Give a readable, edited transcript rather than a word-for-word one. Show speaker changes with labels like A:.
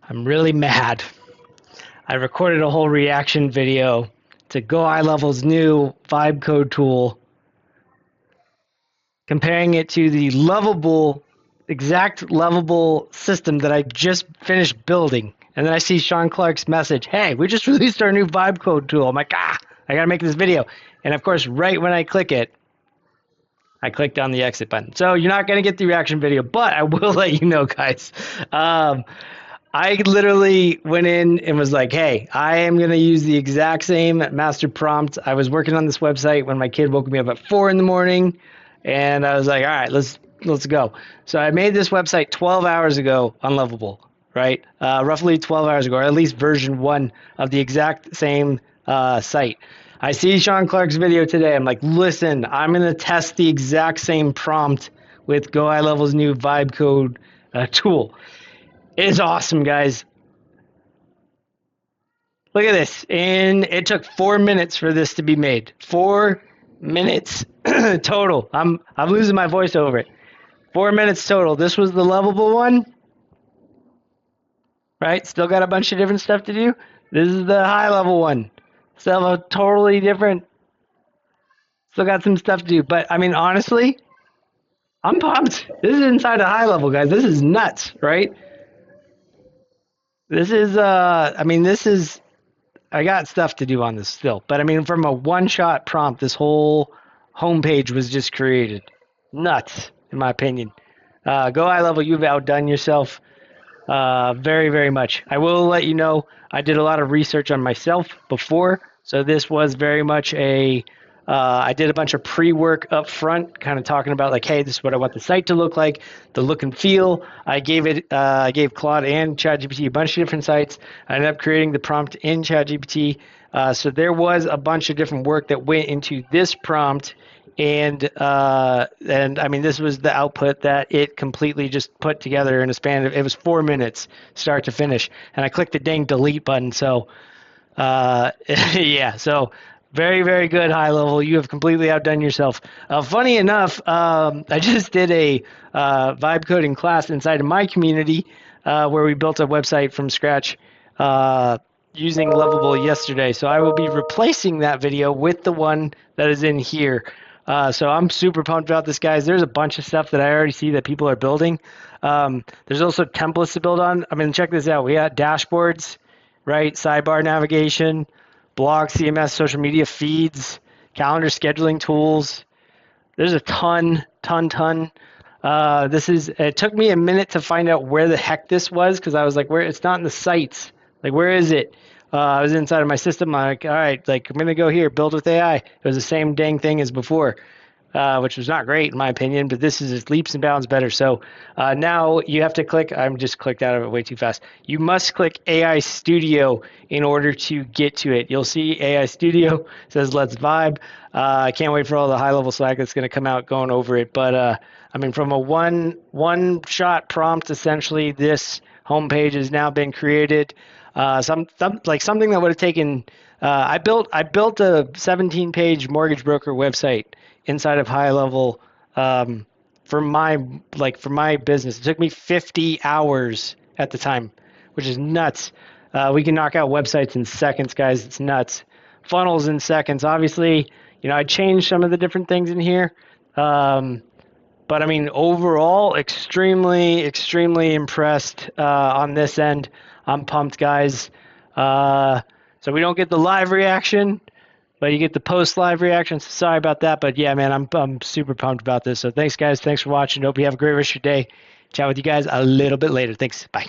A: I'm really mad. I recorded a whole reaction video to GoHighLevel's new vibe code tool, comparing it to the lovable system that I just finished building. And then I see Sean Clark's message, hey, we just released our new vibe code tool. I'm like, I got to make this video. And of course, right when I click it, I clicked on the exit button. So you're not going to get the reaction video, but I will let you know, guys. I literally went in and was like, hey, I am going to use the exact same master prompt. I was working on this website when my kid woke me up at 4 in the morning, and I was like, all right, let's go. So I made this website 12 hours ago on Lovable, right? Roughly 12 hours ago, or at least version 1 of the exact same site. I see Sean Clark's video today. I'm like, listen, I'm going to test the exact same prompt with GoHighLevel's new vibe code tool. It is awesome, guys. Look at this. And it took 4 minutes for this to be made. 4 minutes total. I'm losing my voice over it. 4 minutes total. This was the Lovable one. Right? Still got a bunch of different stuff to do. This is the high level one. Still have a totally different. Still got some stuff to do. But I mean, honestly, I'm pumped. This is inside a high level, guys. This is nuts, right? This is, I got stuff to do on this still. But I mean, from a one-shot prompt, this whole homepage was just created. Nuts, in my opinion. GoHighLevel, you've outdone yourself very, very much. I will let you know, I did a lot of research on myself before. So this was very much I did a bunch of pre-work up front, kind of talking about like, hey, this is what I want the site to look like, the look and feel. I gave Claude and ChatGPT a bunch of different sites. I ended up creating the prompt in ChatGPT. So there was a bunch of different work that went into this prompt, and I mean, this was the output that it completely just put together in a span of, it was 4 minutes, start to finish. And I clicked the dang delete button. So yeah, so very, very good, high level. You have completely outdone yourself. Funny enough, I just did a vibe coding class inside of my community where we built a website from scratch using Lovable yesterday. So I will be replacing that video with the one that is in here. So I'm super pumped about this, guys. There's a bunch of stuff that I already see that people are building. There's also templates to build on. I mean, check this out. We got dashboards, right? Sidebar navigation, blog, CMS, social media feeds, calendar scheduling tools. There's a ton. It took me a minute to find out where the heck this was, because I was like, it's not in the sites. Like, where is it? I was inside of my system. I'm like, all right, like, I'm going to go here, build with AI. It was the same dang thing as before, which was not great in my opinion, but this is leaps and bounds better. So now you have to click, I'm just clicked out of it way too fast. You must click AI Studio in order to get to it. You'll see AI Studio says, let's vibe. I can't wait for all the high level Slack that's going to come out going over it. But I mean, from a one shot prompt, essentially this homepage has now been created. Something that would have taken, I built a 17-page mortgage broker website inside of high level for my business. It took me 50 hours at the time, which is nuts. We can knock out websites in seconds, guys. It's nuts. Funnels in seconds. Obviously, I changed some of the different things in here. But I mean, overall, extremely, extremely impressed on this end. I'm pumped, guys. So we don't get the live reaction, but you get the post-live reaction. So sorry about that. But yeah, man, I'm super pumped about this. So thanks, guys. Thanks for watching. Hope you have a great rest of your day. Chat with you guys a little bit later. Thanks. Bye.